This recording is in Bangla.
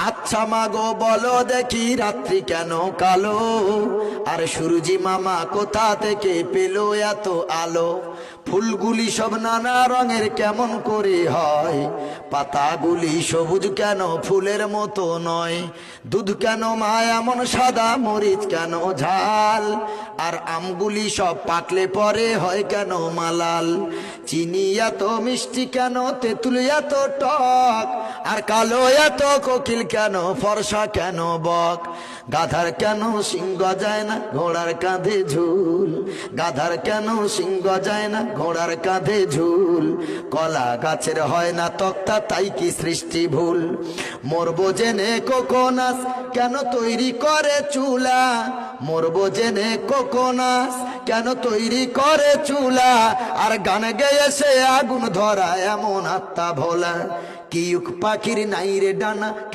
আচ্ছা মাগো বলো দেখি রাত্রি কেন কালো, আর সূর্যি মামা কোথা থেকে পেল এত আলো? ফুলগুলি সব নানা রঙের কেমন করে হয়? পাতাগুলি সবুজ কেন ফুলের মতো নয়? দুধ কেন মা এমন সাদা, মরিচ কেন ঝাল? আর আমগুলি সব পাকলে পরে হয় কেন মালাল? চিনি এত মিষ্টি কেন, তেঁতুল এত টক, আর কালো এত কোকিল কেন, ফর্সা কেন বক? গাধার কেন সিংহ যায় না, ঘোড়ার কাঁধে ঝুল? গাধার কেন সিংহ যায় না, ঘোড়ার কাঁধে ঝুল? কলা গাছের হয় না তক্তা, তাই কি সৃষ্টি ভুল? মরবো জেনে কোকোনাস কেন তৈরি করে চুলা? মরবো জেনে কোকোনাস কেন তৈরি করে চুলা? আর গান গেয়ে সে আগুন ধরা এমন আত্মা ভোলা? কিউক পাখির নাই রে ডানা,